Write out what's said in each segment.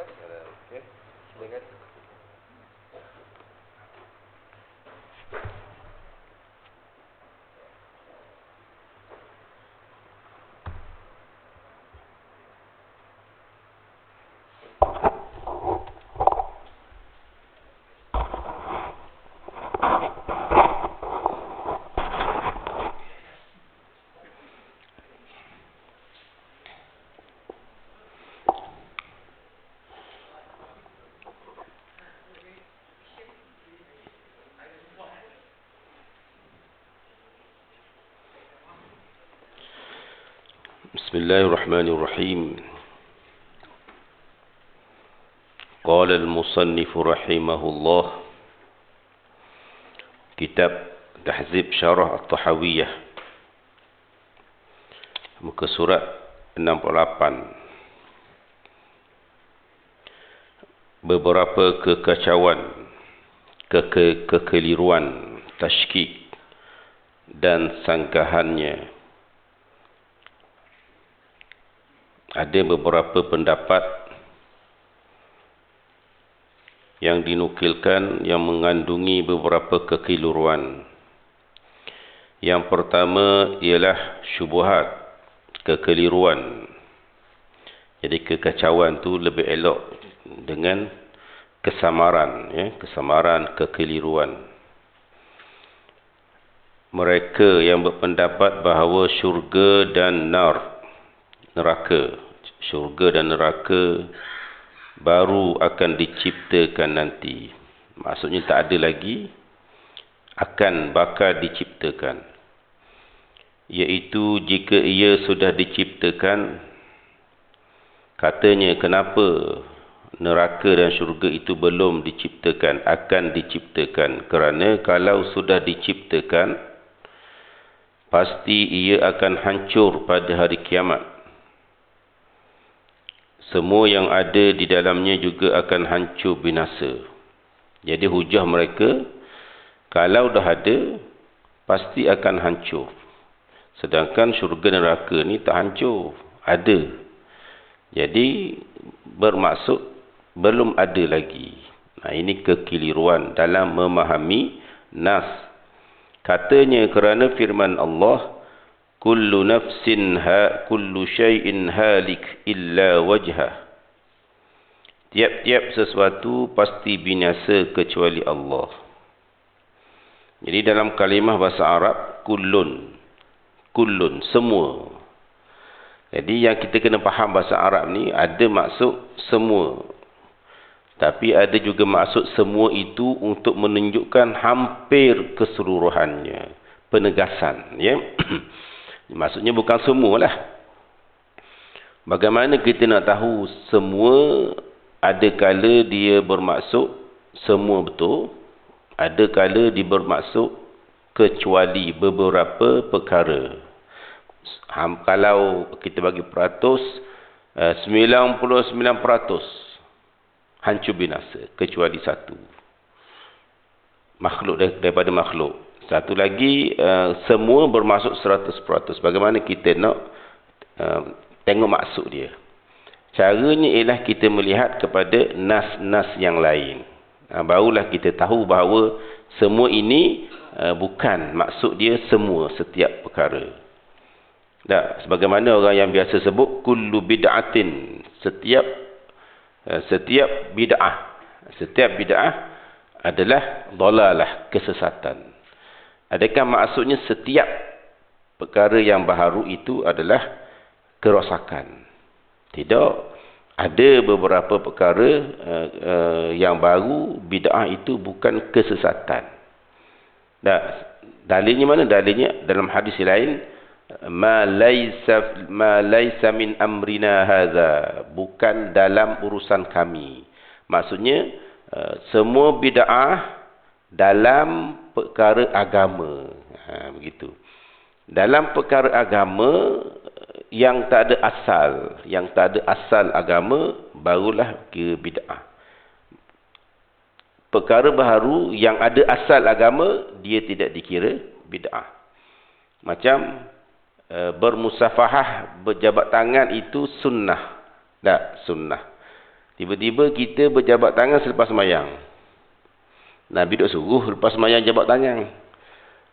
Okey. Silakan. Bismillahirrahmanirrahim. Qala al-musannif rahimahullah, kitab Tahzib Syarah At-Tahawiyah, muka surat 68. Beberapa kekacauan, kekeliruan, tashkik dan sangkahannya. Ada beberapa pendapat yang dinukilkan yang mengandungi beberapa kekeliruan. Yang pertama ialah syubhat, kekeliruan. Jadi kekacauan tu lebih elok dengan kesamaran, ya, kesamaran, kekeliruan. Mereka yang berpendapat bahawa syurga dan neraka, syurga dan neraka baru akan diciptakan nanti. Maksudnya tak ada lagi, akan bakal diciptakan. Iaitu jika ia sudah diciptakan, katanya kenapa neraka dan syurga itu belum diciptakan, akan diciptakan. Kerana kalau sudah diciptakan, pasti ia akan hancur pada hari kiamat. Semua yang ada di dalamnya juga akan hancur binasa. Jadi hujah mereka, kalau dah ada, pasti akan hancur. Sedangkan syurga dan neraka ni tak hancur, ada. Jadi bermaksud belum ada lagi. Nah, ini kekeliruan dalam memahami nas. Katanya kerana firman Allah, kullu nafsin kullu syai'in halik illa wajhah. Tiap-tiap sesuatu pasti binasa kecuali Allah. Jadi dalam kalimah bahasa Arab, kullun, semua. Jadi yang kita kena faham bahasa Arab ni, ada maksud semua. Tapi ada juga maksud semua itu untuk menunjukkan hampir keseluruhannya. Penegasan, ya. Maksudnya bukan semualah. Bagaimana kita nak tahu semua? Ada kala dia bermaksud semua betul, ada kala dia bermaksud kecuali beberapa perkara. Kalau kita bagi peratus, 99% hancur binasa kecuali satu. Makhluk daripada makhluk. Satu lagi, semua bermaksud 100%. Bagaimana kita nak tengok maksud dia? Caranya ialah kita melihat kepada nas-nas yang lain. Barulah kita tahu bahawa semua ini bukan maksud dia semua, setiap perkara. Sebagaimana orang yang biasa sebut, kullu bid'atin, setiap bid'ah. Setiap bid'ah adalah dhalalah, kesesatan. Adakah maksudnya setiap perkara yang baharu itu adalah kerosakan? Tidak. Ada beberapa perkara yang baru, bid'ah itu bukan kesesatan. Dalilnya mana? Dalilnya dalam hadis lain, ma laysa min amrina hadza, bukan dalam urusan kami. Maksudnya semua bid'ah dalam perkara agama. Begitu. Dalam perkara agama yang tak ada asal agama, barulah kira bid'ah. Perkara baharu yang ada asal agama, dia tidak dikira bid'ah. Macam bermusafahah, berjabat tangan itu sunnah. Tak, sunnah. Tiba-tiba kita berjabat tangan selepas sembahyang. Nabi duk suruh lepas sembahyang jabat tangan.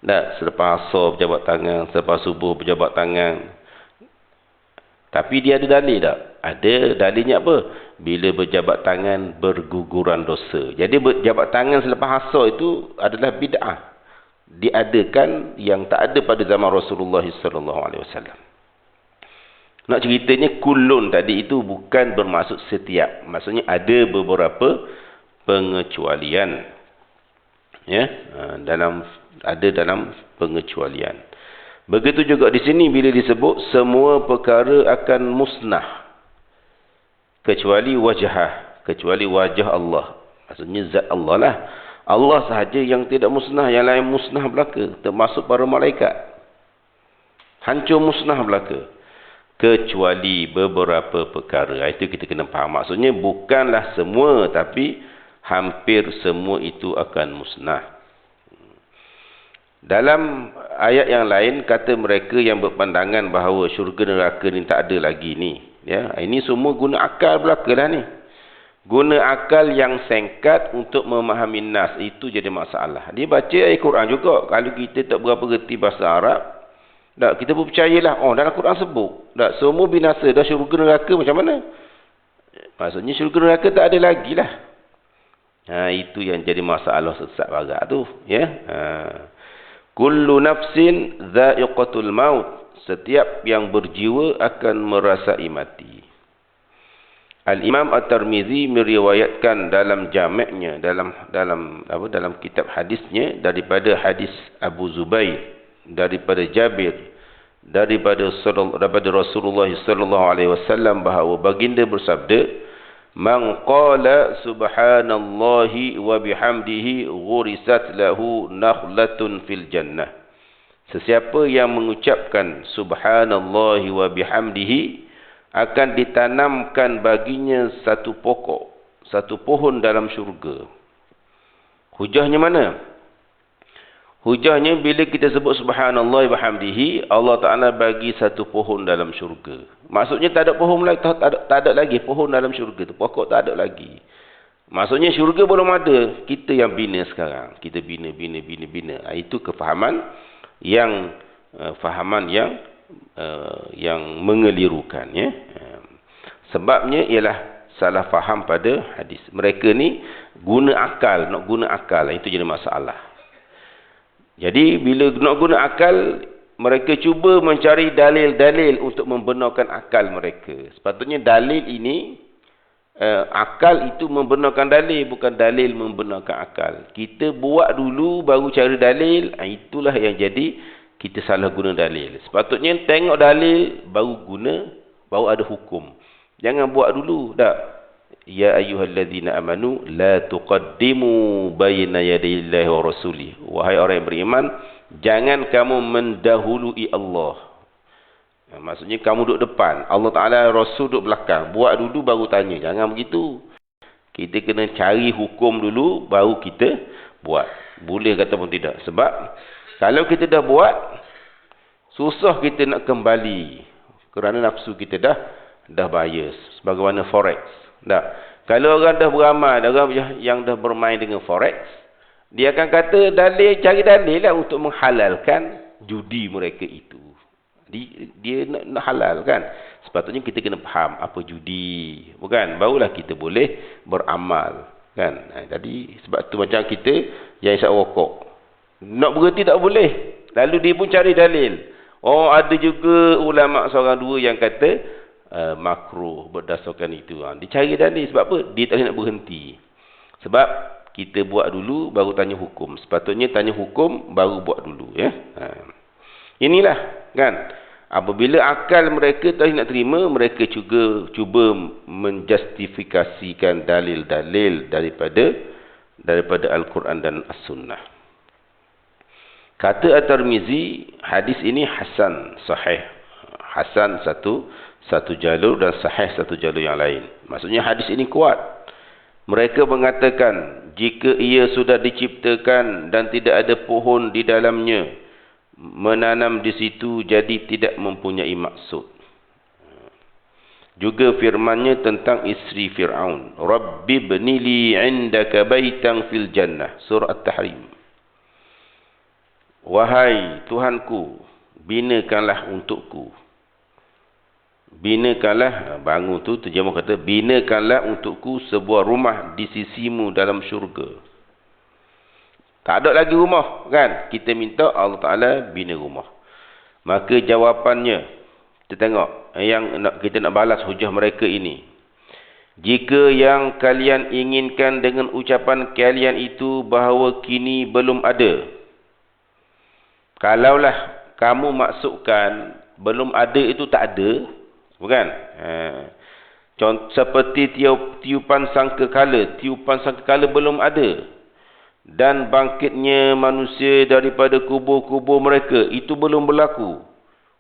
Tak, selepas asar berjabat tangan, selepas subuh berjabat tangan. Tapi dia ada dalil tak? Ada dalilnya apa? Bila berjabat tangan berguguran dosa. Jadi berjabat tangan selepas asar itu adalah bid'ah. Diadakan yang tak ada pada zaman Rasulullah SAW. Nak ceritanya kulun tadi itu bukan bermaksud setiap. Maksudnya ada beberapa pengecualian. Ya, ada dalam pengecualian. Begitu juga di sini bila disebut semua perkara akan musnah kecuali wajah, kecuali wajah Allah. Maksudnya zat Allah lah. Allah sahaja yang tidak musnah, yang lain musnah belaka, termasuk para malaikat. Hancur musnah belaka. Kecuali beberapa perkara. Itu kita kena faham. Maksudnya bukanlah semua, tapi hampir semua itu akan musnah. Dalam ayat yang lain kata mereka yang berpandangan bahawa syurga neraka ni tak ada lagi ni. Ya, ini semua guna akal belakalah ni. Guna akal yang singkat untuk memahami nas, itu jadi masalah. Dia baca ayat Quran juga. Kalau kita tak berapa reti bahasa Arab, tak, kita pun percayalah, oh dalam Quran sebut, tak, semua binasa, dah syurga neraka macam mana? Maksudnya syurga neraka tak ada lagi lah. Itu yang jadi masalah sesat barat tu. Ya. Kullu nafsin dha'iqatul maut. Setiap yang berjiwa akan merasai mati. Al-Imam At-Tirmizi meriwayatkan dalam jami'-nya, dalam kitab hadisnya, daripada hadis Abu Zubair, daripada Jabir, daripada Rasulullah sallallahu alaihi wasallam bahawa baginda bersabda, "Man qala subhanallahi wa bihamdihi ghurisat lahu nakhlatun fil jannah." Sesiapa yang mengucapkan subhanallahi wa bihamdihi, akan ditanamkan baginya satu pokok, satu pohon dalam syurga. Hujahnya mana? Hujahnya bila kita sebut subhanallah wa bihamdihi, Allah Ta'ala bagi satu pohon dalam syurga. Maksudnya tak ada pohon lagi, tak ada lagi pohon dalam syurga tu. Pokok tak ada lagi. Maksudnya syurga belum ada. Kita yang bina sekarang. Kita bina. Itu kefahaman yang yang mengelirukan. Ya. Sebabnya ialah salah faham pada hadis. Mereka ni guna akal. Nak guna akal. Itu jadi masalah. Jadi bila nak guna akal, mereka cuba mencari dalil-dalil untuk membenarkan akal mereka. Sepatutnya dalil ini, akal itu membenarkan dalil, bukan dalil membenarkan akal. Kita buat dulu baru cari dalil, itulah yang jadi kita salah guna dalil. Sepatutnya tengok dalil baru guna, baru ada hukum. Jangan buat dulu, tak. Ya ayyuhalladzina amanu la tuqaddimu baina yadayillahi wa rasulih. Wahai orang yang beriman, jangan kamu mendahului Allah. Maksudnya kamu duduk depan, Allah Ta'ala Rasul duduk belakang. Buat dulu baru tanya. Jangan begitu. Kita kena cari hukum dulu baru kita buat. Boleh kata pun tidak. Sebab kalau kita dah buat, susah kita nak kembali. Kerana nafsu kita dah bias. Sebagaimana forex. Tak. Kalau orang dah beramal, orang yang dah bermain dengan forex, dia akan kata cari dalil lah untuk menghalalkan judi mereka itu. Dia nak halalkan. Sepatutnya kita kena faham apa judi, bukan? Barulah kita boleh beramal, kan? Jadi sebab tu macam kita yang isap rokok, nak berhenti tak boleh. Lalu dia pun cari dalil. Oh, ada juga ulama seorang dua yang kata makruh berdasarkan itu. Dia cari dalil. Sebab apa? Dia tak nak berhenti. Sebab kita buat dulu baru tanya hukum. Sepatutnya tanya hukum baru buat dulu. Ya. Inilah, kan? Apabila akal mereka tak nak terima, mereka juga cuba menjustifikasikan dalil-dalil daripada Al-Quran dan As-Sunnah. Kata At-Tirmizi, hadis ini hasan, sahih. Hasan satu jalur dan sahih satu jalur yang lain. Maksudnya hadis ini kuat. Mereka mengatakan, jika ia sudah diciptakan dan tidak ada pohon di dalamnya, menanam di situ jadi tidak mempunyai maksud. Juga firman-Nya tentang isteri Fir'aun. Rabbi bnili 'indaka baitan fil jannah. Surah At-Tahrim. Wahai Tuhanku, binakanlah untukku. Binakanlah, bangun tu terjemah kata, binakanlah untukku sebuah rumah di sisimu dalam syurga. Tak ada lagi rumah, kan? Kita minta Allah Ta'ala bina rumah. Maka jawapannya, kita tengok, kita nak balas hujah mereka ini. Jika yang kalian inginkan dengan ucapan kalian itu bahawa kini belum ada. Kalaulah kamu maksudkan belum ada itu tak ada, bukan? Seperti tiupan sangkakala belum ada. Dan bangkitnya manusia daripada kubur-kubur mereka, itu belum berlaku.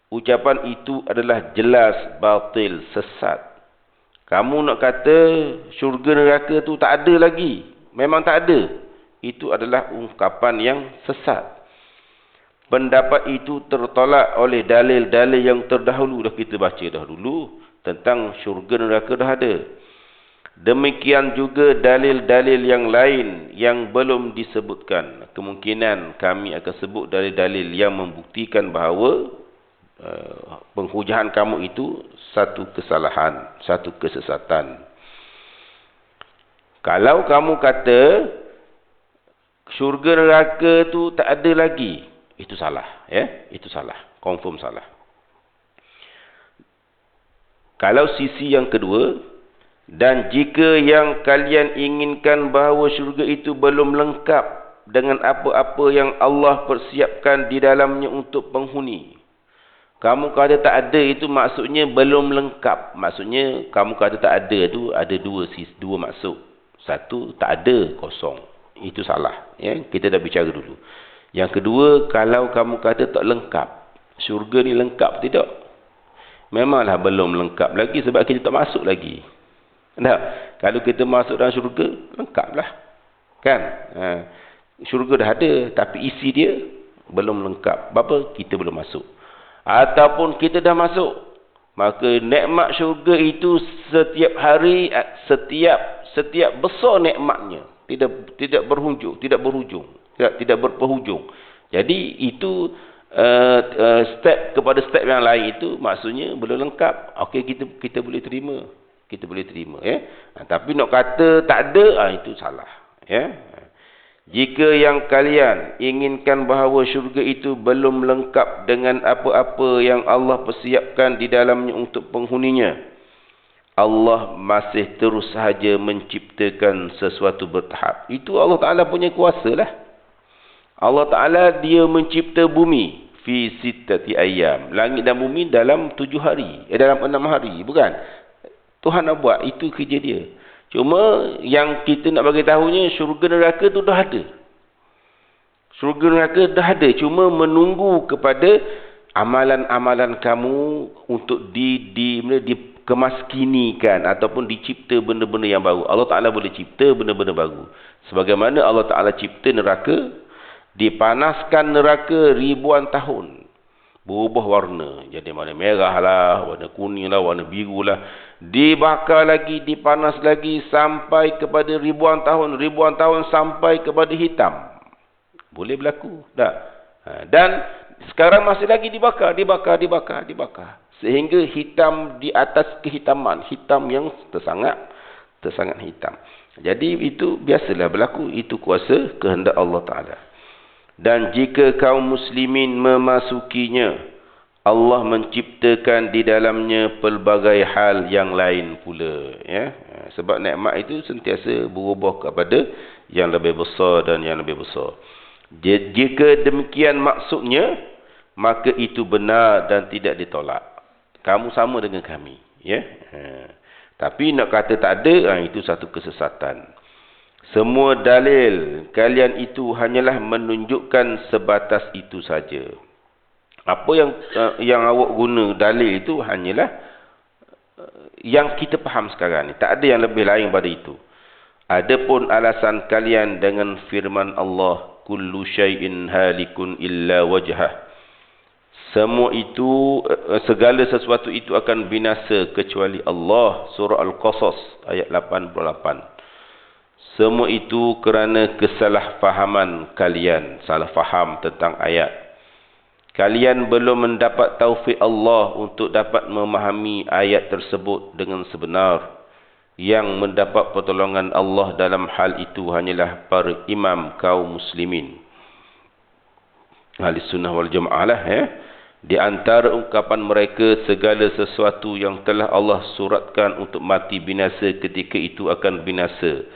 Ucapan itu adalah jelas batil, sesat. Kamu nak kata syurga neraka tu tak ada lagi. Memang tak ada. Itu adalah ungkapan yang sesat. Pendapat itu tertolak oleh dalil-dalil yang terdahulu. Dah kita baca dah dulu tentang syurga neraka dah ada. Demikian juga dalil-dalil yang lain yang belum disebutkan. Kemungkinan kami akan sebut dalil-dalil yang membuktikan bahawa penghujahan kamu itu satu kesalahan, satu kesesatan. Kalau kamu kata syurga neraka tu tak ada lagi, itu salah, ya? Itu salah, confirm salah. Kalau sisi yang kedua, dan jika yang kalian inginkan bahawa syurga itu belum lengkap dengan apa-apa yang Allah persiapkan di dalamnya untuk penghuni. Kamu kata tak ada itu maksudnya belum lengkap. Maksudnya kamu kata tak ada itu ada dua maksud. Satu, tak ada, kosong. Itu salah. Ya? Kita dah bicara dulu. Yang kedua, kalau kamu kata tak lengkap. Syurga ni lengkap tidak? Memanglah belum lengkap lagi sebab kita tak masuk lagi. Tak? Kalau kita masuk dalam syurga, lengkaplah. Kan? Syurga dah ada, tapi isi dia belum lengkap. Apa? Kita belum masuk. Ataupun kita dah masuk, maka nikmat syurga itu setiap hari, setiap besar nikmatnya, tidak berhujung, tidak berpenghujung. Jadi itu step kepada step yang lain itu maksudnya belum lengkap. Okey, kita boleh terima. Kita boleh terima, ya. Tapi nak kata tak ada, itu salah, ya. Jika yang kalian inginkan bahawa syurga itu belum lengkap dengan apa-apa yang Allah persiapkan di dalamnya untuk penghuninya, Allah masih terus sahaja menciptakan sesuatu bertahap. Itu Allah Ta'ala punya kuasa lah. Allah Ta'ala dia mencipta bumi fi sittati ayyam. Langit dan bumi dalam 7 hari. Dalam 6 hari. Bukan? Tuhan nak buat. Itu kerja dia. Cuma yang kita nak bagi tahunya syurga neraka tu dah ada. Syurga neraka dah ada. Cuma menunggu kepada amalan-amalan kamu untuk dikemaskinikan ataupun dicipta benda-benda yang baru. Allah Ta'ala boleh cipta benda-benda baru. Sebagaimana Allah Ta'ala cipta neraka, dipanaskan neraka ribuan tahun. Berubah warna. Jadi warna merah lah, warna kuning lah, warna biru lah. Dibakar lagi, dipanas lagi sampai kepada ribuan tahun sampai kepada hitam. Boleh berlaku. Tak? Dan sekarang masih lagi dibakar. Sehingga hitam di atas kehitaman. Hitam yang tersangat hitam. Jadi itu biasalah berlaku. Itu kuasa kehendak Allah Ta'ala. Dan jika kaum muslimin memasukinya, Allah menciptakan di dalamnya pelbagai hal yang lain pula. Ya? Sebab nikmat itu sentiasa berubah kepada yang lebih besar dan yang lebih besar. Jika demikian maksudnya, maka itu benar dan tidak ditolak. Kamu sama dengan kami. Ya? Tapi nak kata tak ada, itu satu kesesatan. Semua dalil kalian itu hanyalah menunjukkan sebatas itu saja. Apa yang awak guna dalil itu hanyalah yang kita faham sekarang ni. Tak ada yang lebih lain pada itu. Adapun alasan kalian dengan firman Allah, kullu syai'in halikun illa wajhah. Semua itu, segala sesuatu itu akan binasa kecuali Allah. Surah Al-Qasas ayat 88. Semua itu kerana kesalahfahaman kalian, salah faham tentang ayat. Kalian belum mendapat taufik Allah untuk dapat memahami ayat tersebut dengan sebenar. Yang mendapat pertolongan Allah dalam hal itu hanyalah para imam kaum muslimin. Ahli sunnah wal jamaah lah, ya. Di antara ungkapan mereka, segala sesuatu yang telah Allah suratkan untuk mati binasa ketika itu akan binasa.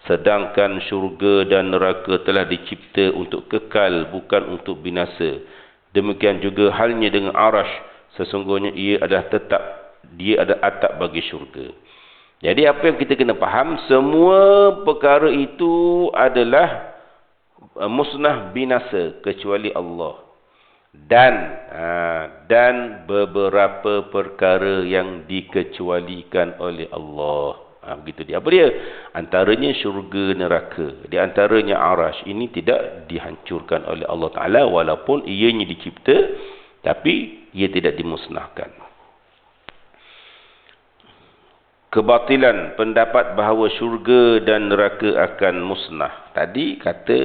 Sedangkan syurga dan neraka telah dicipta untuk kekal, bukan untuk binasa. Demikian juga halnya dengan arash. Sesungguhnya ia adalah atap bagi syurga. Jadi apa yang kita kena faham, semua perkara itu adalah musnah binasa kecuali Allah. Dan beberapa perkara yang dikecualikan oleh Allah. Begitu dia. Apa dia? Antaranya syurga, neraka. Di antaranya arash. Ini tidak dihancurkan oleh Allah Ta'ala walaupun ianya dicipta, tapi ia tidak dimusnahkan. Kebatilan pendapat bahawa syurga dan neraka akan musnah. Tadi kata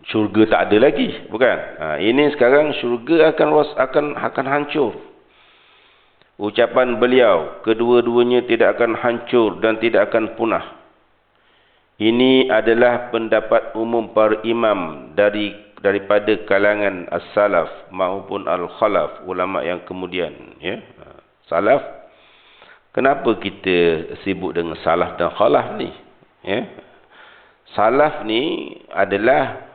syurga tak ada lagi, bukan? Ini sekarang syurga akan hancur. Ucapan beliau, kedua-duanya tidak akan hancur dan tidak akan punah. Ini adalah pendapat umum para imam daripada kalangan as-salaf maupun al-khalaf, ulama yang kemudian, ya. Salaf, kenapa kita sibuk dengan salaf dan khalaf ni? Ya? Salaf ni adalah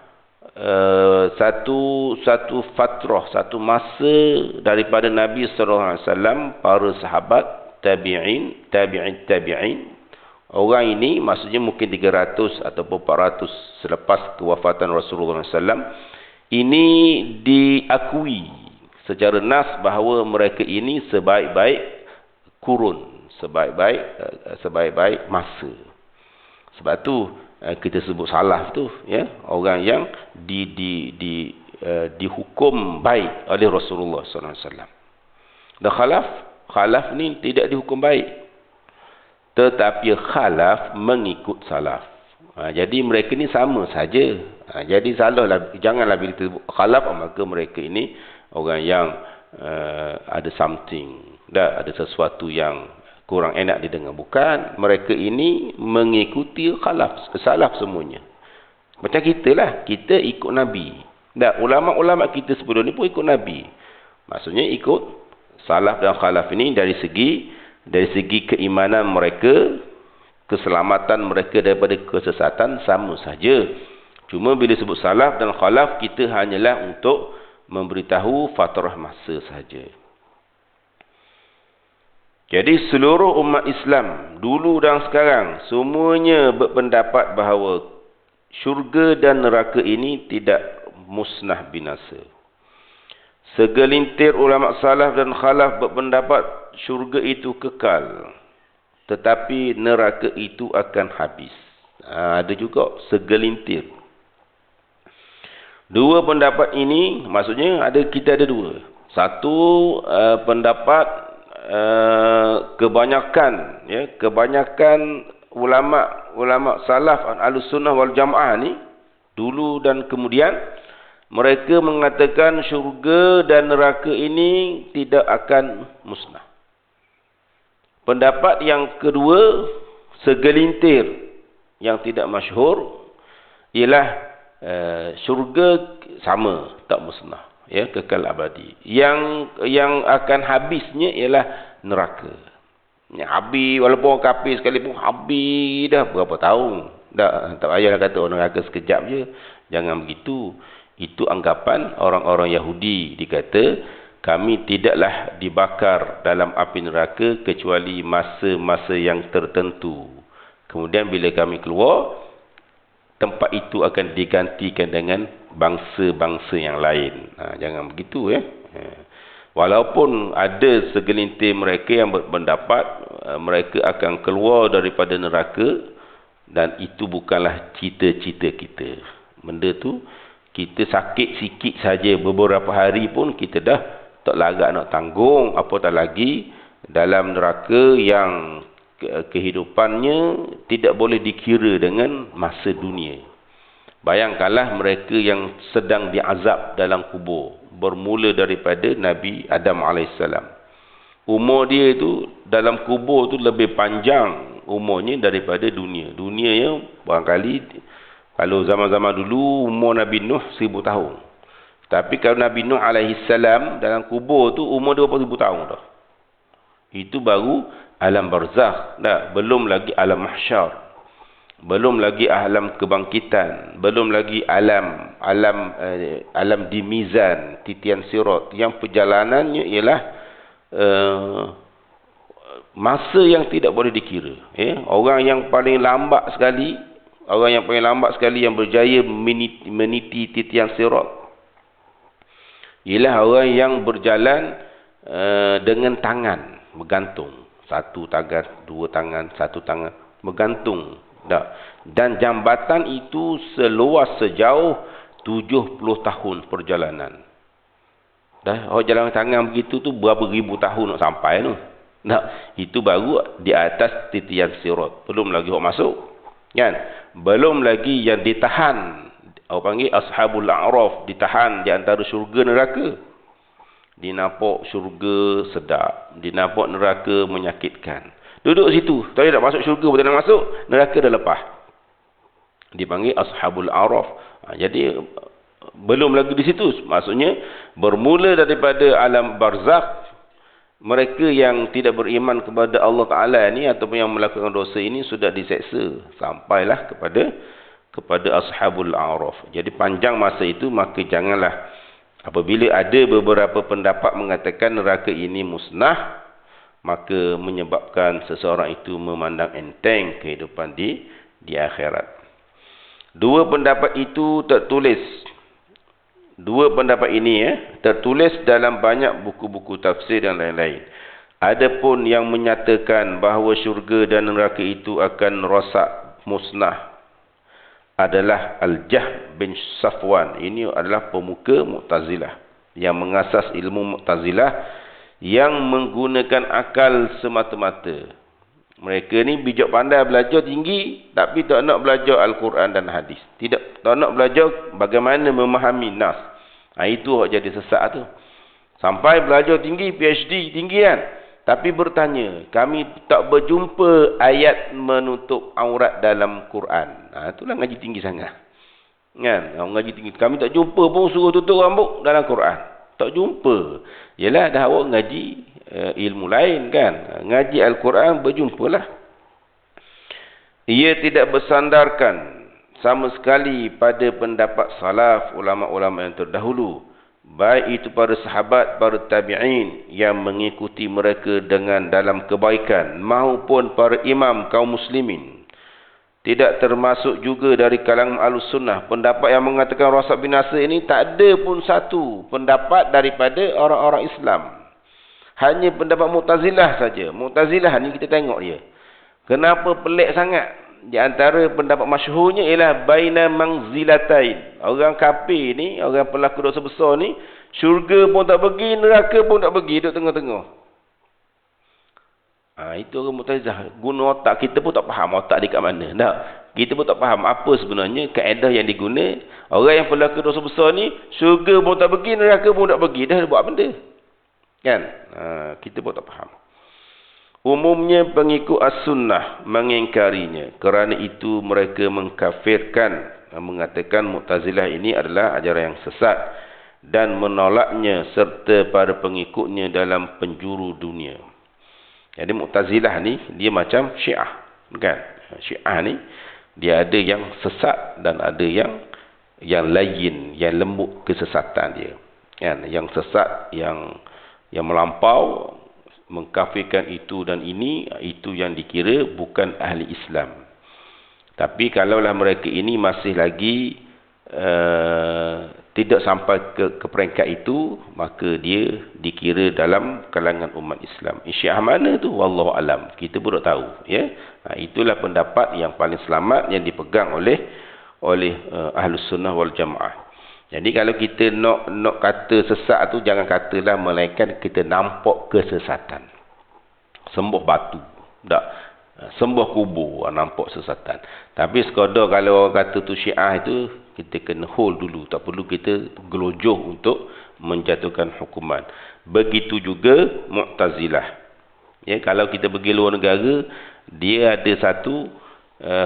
satu fatrah, satu masa daripada Nabi SAW, para sahabat, tabi'in. Orang ini maksudnya mungkin 300 ataupun 400 selepas kewafatan Rasulullah SAW. Ini diakui secara nas bahawa mereka ini sebaik-baik kurun, sebaik-baik masa. Sebab tu kita sebut salaf tu, ya, orang yang dihukum baik oleh Rasulullah SAW. Dan khalaf ni tidak dihukum baik, tetapi khalaf mengikut salaf. Jadi mereka ni sama saja. Jadi janganlah bila kita sebut khalaf, maka mereka ini orang yang ada something, ada sesuatu yang kurang enak didengar. Bukan, mereka ini mengikuti salaf semuanya. Macam kita lah, kita ikut Nabi. Ulama-ulama kita sebelum ni pun ikut Nabi. Maksudnya ikut salaf dan khalaf ini dari segi keimanan mereka, keselamatan mereka daripada kesesatan sama saja. Cuma bila sebut salaf dan khalaf, kita hanyalah untuk memberitahu fatrah masa saja. Jadi seluruh umat Islam dulu dan sekarang semuanya berpendapat bahawa syurga dan neraka ini tidak musnah binasa. Segelintir ulama salaf dan khalaf berpendapat syurga itu kekal, tetapi neraka itu akan habis. Ada juga segelintir. Dua pendapat ini, maksudnya kita ada dua. Satu pendapat kebanyakan ulama salaf Ahlussunnah wal Jamaah ni dulu dan kemudian, mereka mengatakan syurga dan neraka ini tidak akan musnah. Pendapat yang kedua, segelintir yang tidak masyhur, ialah syurga sama, tak musnah, ya, kekal abadi. Yang akan habisnya ialah neraka. Habis, walaupun kafir sekalipun, habis dah berapa tahun. Tak payahlah kata orang neraka sekejap je. Jangan begitu. Itu anggapan orang-orang Yahudi. Dikata, kami tidaklah dibakar dalam api neraka kecuali masa-masa yang tertentu. Kemudian bila kami keluar, tempat itu akan digantikan dengan bangsa-bangsa yang lain. Jangan begitu, ya. Walaupun ada segelintir mereka yang berpendapat mereka akan keluar daripada neraka, dan itu bukanlah cita-cita kita. Benda tu Kita sakit sikit saja beberapa hari pun kita dah tak larat nak tanggung, apatah lagi dalam neraka yang kehidupannya tidak boleh dikira dengan masa dunia. Bayangkanlah mereka yang sedang diazab dalam kubur, bermula daripada Nabi Adam AS. Umur dia itu dalam kubur tu lebih panjang umurnya daripada dunia. Dunia yang barangkali kalau zaman-zaman dulu umur Nabi Nuh 1000 tahun. Tapi kalau Nabi Nuh AS dalam kubur tu umur dia berapa ribu tahun dah. Itu baru alam barzakh. Dah, belum lagi alam mahsyar. Belum lagi alam kebangkitan. Belum lagi alam di mizan, titian sirat. Yang perjalanannya ialah masa yang tidak boleh dikira. Orang yang paling lambat sekali, yang berjaya meniti titian sirat ialah orang yang berjalan dengan tangan bergantung. Satu tangan, dua tangan, satu tangan bergantung. Dan jambatan itu seluas sejauh 70 tahun perjalanan. Orang jalan tangan begitu tu berapa ribu tahun nak sampai tu. Itu baru di atas titian sirat. Belum lagi orang masuk. Kan? Belum lagi yang ditahan. Orang panggil ashabul a'raf, ditahan di antara syurga neraka. Dinampak syurga sedap, dinampak neraka menyakitkan. Duduk situ, tak nak masuk syurga pun tak nak masuk, neraka dah lepas. Dipanggil ashabul a'raf. Jadi belum lagi di situ. Maksudnya bermula daripada alam barzakh, mereka yang tidak beriman kepada Allah Ta'ala ni ataupun yang melakukan dosa ini sudah diseksa sampailah kepada ashabul a'raf. Jadi panjang masa itu, maka janganlah apabila ada beberapa pendapat mengatakan neraka ini musnah, maka menyebabkan seseorang itu memandang enteng kehidupan di akhirat. Dua pendapat itu tertulis. Dua pendapat ini tertulis dalam banyak buku-buku tafsir dan lain-lain. Adapun yang menyatakan bahawa syurga dan neraka itu akan rosak, musnah, adalah Al-Jahm bin Safwan. Ini adalah pemuka Mu'tazilah yang mengasas ilmu Mu'tazilah yang menggunakan akal semata-mata. Mereka ni bijak pandai, belajar tinggi, tapi tak nak belajar Al-Quran dan hadis. Tak nak belajar bagaimana memahami nas. Itu yang jadi sesat tu. Sampai belajar tinggi, PhD tinggi kan. Tapi bertanya, kami tak berjumpa ayat menutup aurat dalam Quran. Itulah ngaji tinggi sangat. Kan? Ngaji tinggi. Kami tak jumpa pun suruh tutup rambut dalam Quran. Tak jumpa. Yalah, dah awak ngaji ilmu lain kan. Ngaji Al-Quran berjumpalah. Ia tidak bersandarkan sama sekali pada pendapat salaf, ulama-ulama yang terdahulu. Baik itu para sahabat, para tabi'in yang mengikuti mereka dengan dalam kebaikan, maupun para imam kaum muslimin. Tidak termasuk juga dari kalangan Ahlus-Sunnah. Pendapat yang mengatakan rosak binasa ini tak ada pun satu pendapat daripada orang-orang Islam. Hanya pendapat Mu'tazilah saja. Mu'tazilah ni kita tengok dia. Kenapa pelik sangat? Di antara pendapat masyhurnya ialah baina manzilatain. Orang kafir ni, orang pelaku dosa besar ni, syurga pun tak pergi, neraka pun tak pergi, duduk tengah-tengah. Itu orang Mu'tazilah. Guna otak, kita pun tak faham otak dia kat mana. Tak. Kita pun tak faham apa sebenarnya kaedah yang diguna. Orang yang pelaku dosa besar ni, syurga pun tak pergi, neraka pun tak pergi. Dah buat benda. Kan? Kita pun tak faham. Umumnya pengikut as-sunnah mengingkarinya. Kerana itu mereka mengkafirkan, mengatakan Mu'tazilah ini adalah ajaran yang sesat dan menolaknya serta para pengikutnya dalam penjuru dunia. Jadi Mu'tazilah ni dia macam Syiah, kan? Syiah ni dia ada yang sesat dan ada yang lain, yang lembut kesesatan dia. Kan? Yang sesat, yang melampau, mengkafirkan itu dan ini, itu yang dikira bukan ahli Islam. Tapi kalaulah mereka ini masih lagi tidak sampai ke peringkat itu, maka dia dikira dalam kalangan umat Islam. Syiah mana tu? Wallahu alam. Kita pun tak tahu. Ya? Itulah pendapat yang paling selamat yang dipegang oleh Ahlus Sunnah wal Jamaah. Jadi kalau kita nak kata sesat tu, jangan katalah melainkan kita nampak kesesatan. Sembah batu, tak. Sembah kubur, nampak sesatan. Tapi sekadar kalau orang kata tu Syiah itu, kita kena hold dulu. Tak perlu kita gelojoh untuk menjatuhkan hukuman. Begitu juga Mu'tazilah. Ya, kalau kita pergi luar negara, dia ada satu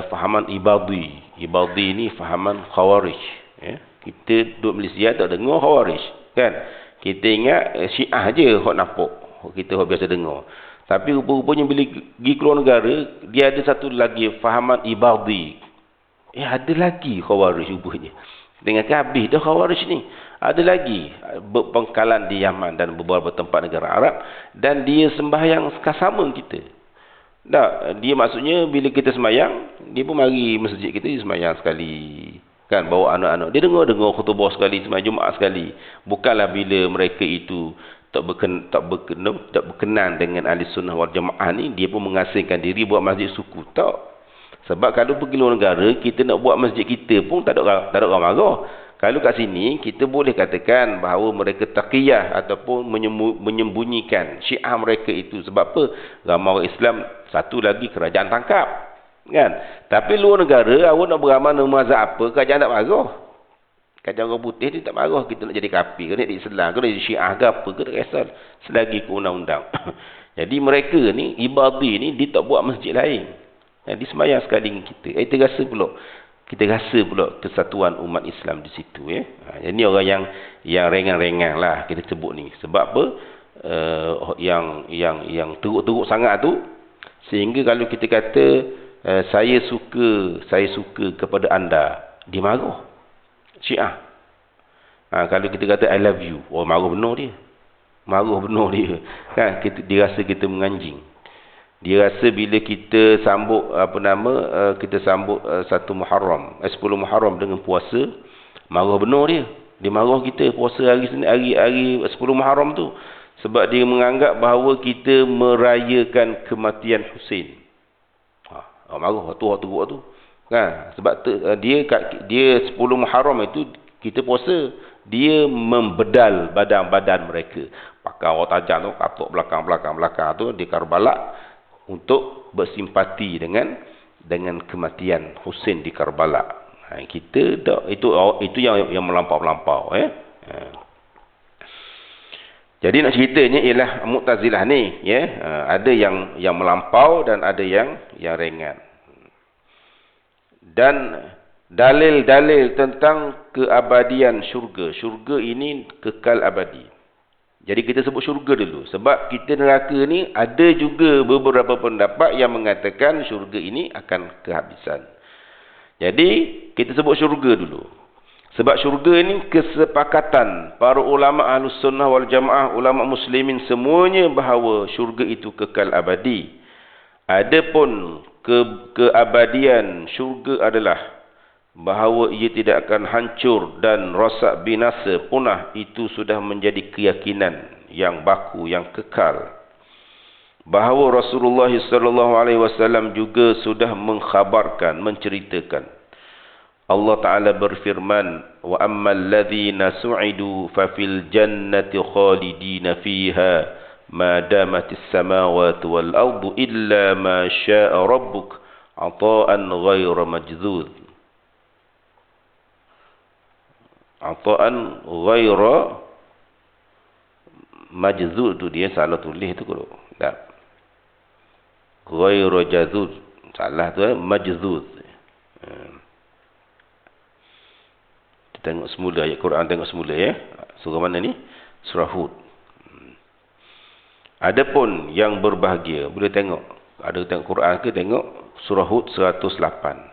fahaman Ibadhi. Ibadhi ni fahaman Khawarij. Ya. Kita duduk Malaysia tak dengar Khawarij, kan? Kita ingat Syiah je hok nampak. Kita hok biasa dengar. Tapi rupa-rupanya bila pergi keluar negara, dia ada satu lagi fahaman Ibadhi. Ada lagi Khawarij rupanya. Dengan habis dah Khawarij ni. Ada lagi berpengkalan di Yaman dan beberapa tempat negara Arab, dan dia sembahyang sama kita. Tak, dia maksudnya bila kita sembahyang, dia pun mari masjid kita, dia sembahyang sekali. Kan, bawa anak-anak. Dia dengar khutbah sekali, sembahyang Jumaat sekali. Bukanlah bila mereka itu tak berkenan dengan ahli sunnah wal jamaah ni, dia pun mengasingkan diri buat masjid suku. Tak. Sebab kalau pergi luar negara, kita nak buat masjid kita pun tak ada orang marah. Kalau kat sini, kita boleh katakan bahawa mereka taqiyah ataupun menyembunyikan Syiah mereka itu. Sebab apa? Ramai orang Islam, satu lagi kerajaan tangkap. Kan? Tapi luar negara, awak nak beramal nama mazhab apa, kerajaan tak marah. Kerajaan orang putih dia tak marah kita nak jadi kafir, ke nak jadi Islam, ke nak jadi Syiah ke apa, ke tak kisah. Selagi ke undang-undang. Jadi mereka ni, Ibadhi ni, dia tak buat masjid lain. Dia sembahyang sekali dengan kita. Kita rasa pula kesatuan umat Islam di situ. Ya. Ini orang yang rengang-rengang lah kita sebut ni. Sebab apa? Yang teruk-teruk sangat tu, sehingga kalau kita kata saya suka kepada anda, dia marah. Syiah. Kalau kita kata I love you, marah benar dia. Kan? Dia rasa kita menganjing. Dia rasa bila kita sambut kita sambut 1 Muharram, 10 Muharram dengan puasa, marah benar dia. Dia marah kita puasa hari 10 Muharram tu. Sebab dia menganggap bahawa kita merayakan kematian Husain. Marah tu teruk tu. Kan? Sebab dia 10 Muharram itu kita puasa, dia membedal badan-badan mereka. Pakai orang tajam tu, katuk belakang tu di Karbala, untuk bersimpati dengan kematian Husain di Karbala. Kita tak, itu yang melampau-lampau. Jadi nak ceritanya ialah Mu'tazilah ni, ada yang melampau dan ada yang ringan. Dan dalil-dalil tentang keabadian syurga. Syurga ini kekal abadi. Jadi kita sebut syurga dulu. Sebab kita neraka ni ada juga beberapa pendapat yang mengatakan syurga ini akan kehabisan. Jadi kita sebut syurga dulu. Sebab syurga ini kesepakatan para ulama Ahlus Sunnah wal Jamaah, ulama muslimin semuanya bahawa syurga itu kekal abadi. Adapun keabadian syurga adalah bahawa ia tidak akan hancur dan rosak binasa, punah, itu sudah menjadi keyakinan yang baku, yang kekal. Bahawa Rasulullah SAW juga sudah mengkhabarkan, menceritakan. Allah Ta'ala berfirman, wa ammal ladzina su'idu fa fil jannati khalidina fiha ma damatis samawati wal ardu illa ma syaa rabbuk ata'an ghaira majdzuz. Ata'an ghaira majzul tu dia salah tulis tu kalau. Tak. Ghaira jazul. Salah tu majzul. Kita tengok semula ayat Quran, tengok semula ya. Surah mana ni? Surah Hud. Adapun yang berbahagia, boleh tengok. Ada tengok Quran ke, tengok Surah Hud 108.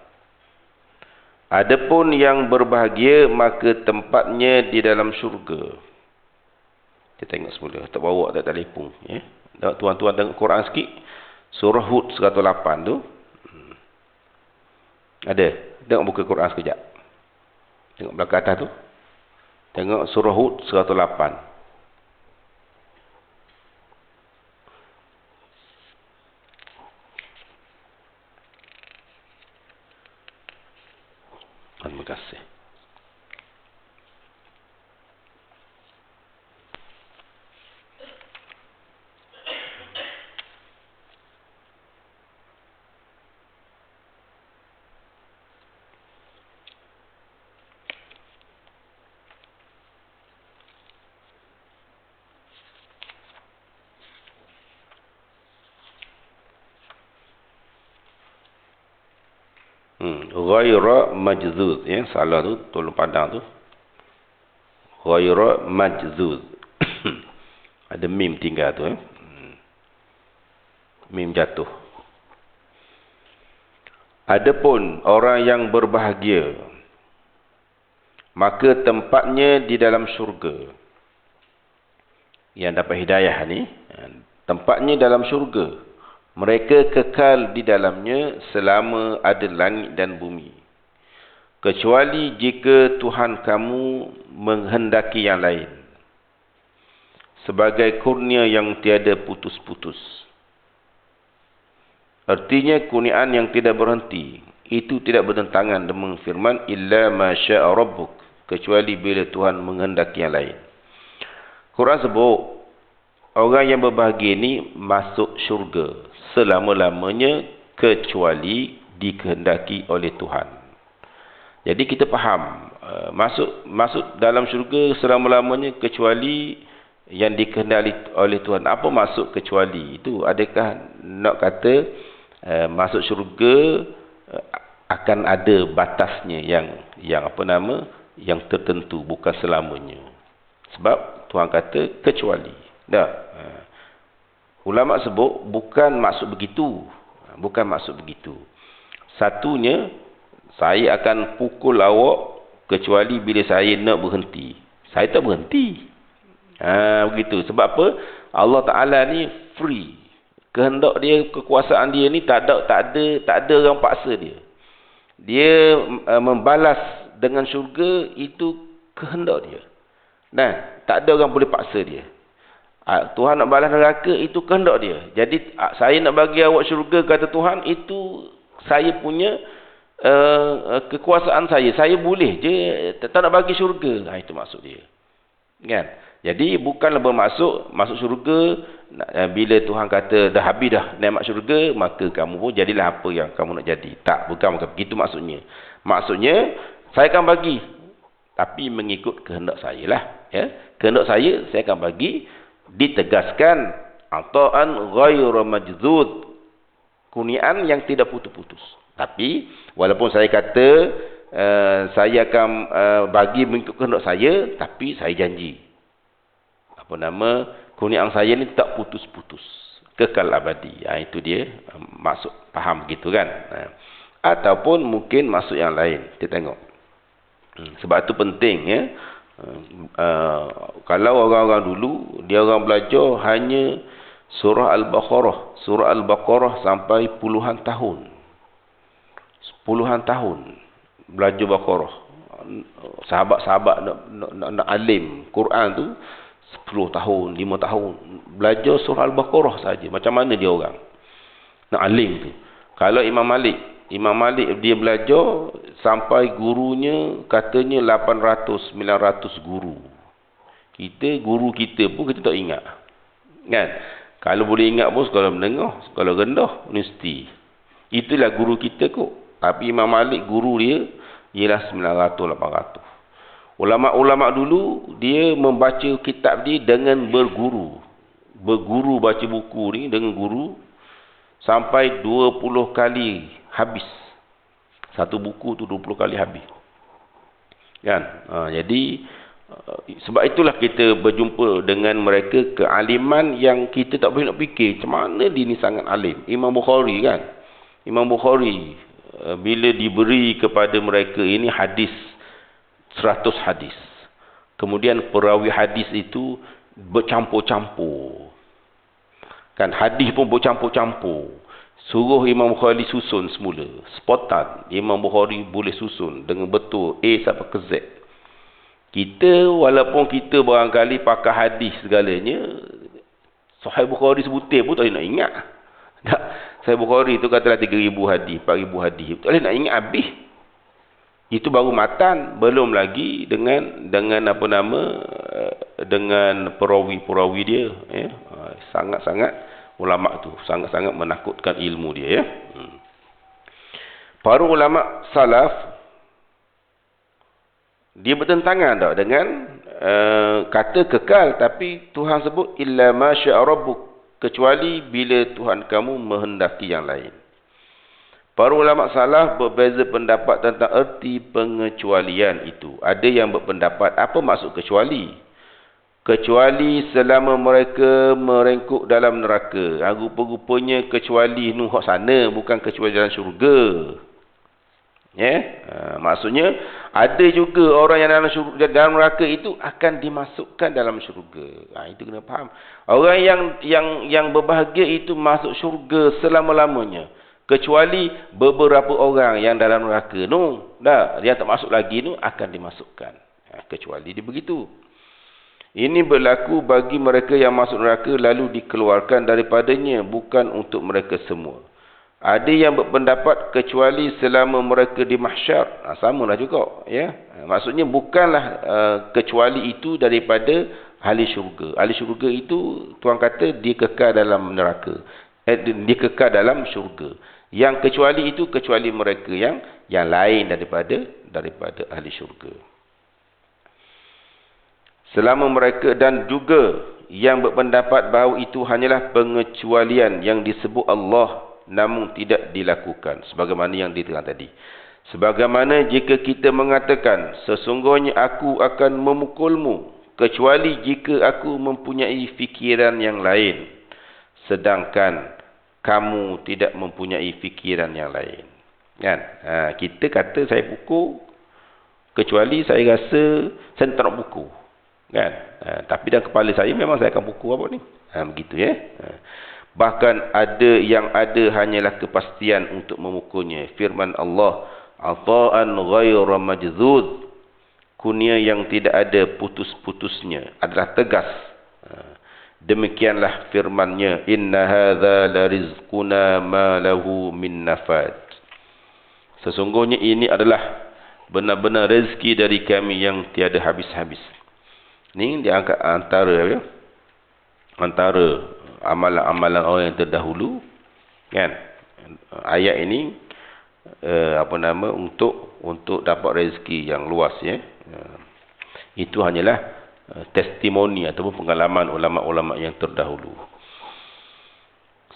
Adapun yang berbahagia, maka tempatnya di dalam syurga. Kita tengok semula. Tak bawa, tak telefon. Ya. Tuan-tuan tengok Quran sikit. Surah Hud 108 tu. Ada. Tengok buka Quran sekejap. Tengok belakang atas tu. Tengok Surah Hud 108. Terima kasih. Ghaira majzuz, ya, salah tu, tolong pandang tu. Ghaira majzuz. Ada mim tinggal tu, mim jatuh. Adapun orang yang berbahagia, maka tempatnya di dalam syurga. Yang dapat hidayah ni, tempatnya dalam syurga. Mereka kekal di dalamnya selama ada langit dan bumi. Kecuali jika Tuhan kamu menghendaki yang lain. Sebagai kurnia yang tiada putus-putus. Artinya kurniaan yang tidak berhenti. Itu tidak bertentangan dengan firman illa ma syaa rabbuk, kecuali bila Tuhan menghendaki yang lain. Quran sebut orang yang berbahagia ni masuk syurga selama-lamanya kecuali dikehendaki oleh Tuhan. Jadi kita faham masuk dalam syurga selama-lamanya kecuali yang dikehendaki oleh Tuhan. Apa maksud kecuali itu? Adakah nak kata masuk syurga akan ada batasnya yang apa nama, yang tertentu, bukan selamanya. Sebab Tuhan kata kecuali. Ulama sebut bukan maksud begitu. Bukan maksud begitu. Satunya, saya akan pukul awak kecuali bila saya nak berhenti. Saya tak berhenti. Begitu. Sebab apa? Allah Ta'ala ni free. Kehendak dia, kekuasaan dia ni tak ada orang paksa dia. Dia membalas dengan syurga, itu kehendak dia. Tak ada orang boleh paksa dia. Tuhan nak balas neraka, itu kehendak dia. Jadi saya nak bagi awak syurga, kata Tuhan, itu saya punya kekuasaan saya. Saya boleh je tak nak bagi syurga. Itu maksud dia. Kan? Jadi bukanlah bermaksud masuk syurga bila Tuhan kata dah habis dah nikmat syurga, maka kamu pun jadilah apa yang kamu nak jadi. Tak, bukan begitu maksudnya. Maksudnya saya akan bagi, tapi mengikut kehendak saya lah. Ya? Kehendak saya akan bagi. Ditegaskan ata'an ghairu majzud, kurniaan yang tidak putus-putus. Tapi walaupun saya kata saya akan bagi mengikut kehendak saya, tapi saya janji apa nama, kurniaan saya ni tak putus-putus, kekal abadi. Itu dia maksud, faham begitu kan? Ataupun mungkin maksud yang lain, kita tengok. Sebab itu penting, ya. Kalau orang-orang dulu dia orang belajar hanya surah Al-Baqarah sampai puluhan tahun belajar Baqarah. Sahabat-sahabat nak alim Quran tu 10 tahun, 5 tahun belajar surah Al-Baqarah saja. Macam mana dia orang nak alim tu? Kalau Imam Malik dia belajar sampai gurunya katanya 800, 900 guru. Guru kita pun kita tak ingat. Kan? Kalau boleh ingat pun sekolah menengah, sekolah rendah, universiti. Itulah guru kita kok. Tapi Imam Malik guru dia ialah 900, 800. Ulama-ulama dulu dia membaca kitab dia dengan berguru. Berguru baca buku ni dengan guru sampai 20 kali habis. Satu buku tu 20 kali habis. Kan? Jadi sebab itulah kita berjumpa dengan mereka kealiman yang kita tak boleh nak fikir macam mana dia ni sangat alim. Imam Bukhari kan? Imam Bukhari bila diberi kepada mereka ini hadis 100 hadis. Kemudian perawi hadis itu bercampur-campur. Kan, hadis pun bercampur-campur. Suruh Imam Bukhari susun semula. Spontan. Imam Bukhari boleh susun dengan betul A sampai ke Z. Kita walaupun kita barangkali pakai hadis segalanya, Sahih Bukhari sebutir pun tak boleh nak ingat. Tak. Sahih Bukhari tu katalah 3,000 hadis, 4,000 hadis. Tak boleh nak ingat habis. Itu baru matan, belum lagi dengan apa nama, dengan perawi-perawi dia, ya. Sangat-sangat ulama tu sangat-sangat menakutkan ilmu dia, ya. Para ulama salaf dia bertentangan tak dengan kata kekal, tapi Tuhan sebut illa ma syaa rabbuk, kecuali bila Tuhan kamu menghendaki yang lain. Para ulama salaf berbeza pendapat tentang erti pengecualian itu. Ada yang berpendapat apa maksud kecuali? Kecuali selama mereka merengkuk dalam neraka. Rupa-rupanya kecuali Nuh sana, bukan kecuali dalam syurga. Maksudnya ada juga orang yang dalam neraka itu akan dimasukkan dalam syurga. Itu kena faham. Orang yang berbahagia itu masuk syurga selama-lamanya. Kecuali beberapa orang yang dalam neraka. Dia tak masuk lagi akan dimasukkan. Kecuali dia begitu. Ini berlaku bagi mereka yang masuk neraka lalu dikeluarkan daripadanya, bukan untuk mereka semua. Ada yang berpendapat kecuali selama mereka di mahsyar. Samalah juga. Maksudnya bukanlah kecuali itu daripada ahli syurga. Ahli syurga itu Tuhan kata dia kekal dalam neraka. Dia kekal dalam syurga. Yang kecuali itu kecuali mereka yang lain daripada ahli syurga. Selama mereka, dan juga yang berpendapat bahawa itu hanyalah pengecualian yang disebut Allah namun tidak dilakukan, sebagaimana yang diterang tadi. Sebagaimana jika kita mengatakan, sesungguhnya aku akan memukulmu kecuali jika aku mempunyai fikiran yang lain, sedangkan kamu tidak mempunyai fikiran yang lain. Kita kata saya pukul kecuali saya rasa saya tak nak pukul. Tapi dalam kepala saya memang saya akan pukul apa ni. Begitu Bahkan ada yang ada hanyalah kepastian untuk memukulnya. Firman Allah, ata'an ghaira majzuz, kurnia yang tidak ada putus-putusnya, adalah tegas. Demikianlah firman-Nya, inna hadza la rizquna ma lahu min nafad. Sesungguhnya ini adalah benar-benar rezeki dari kami yang tiada habis-habis. Ini diangkat antara amalan-amalan orang yang terdahulu, ayat ini untuk dapat rezeki yang luas, itu hanyalah testimoni ataupun pengalaman ulama-ulama yang terdahulu.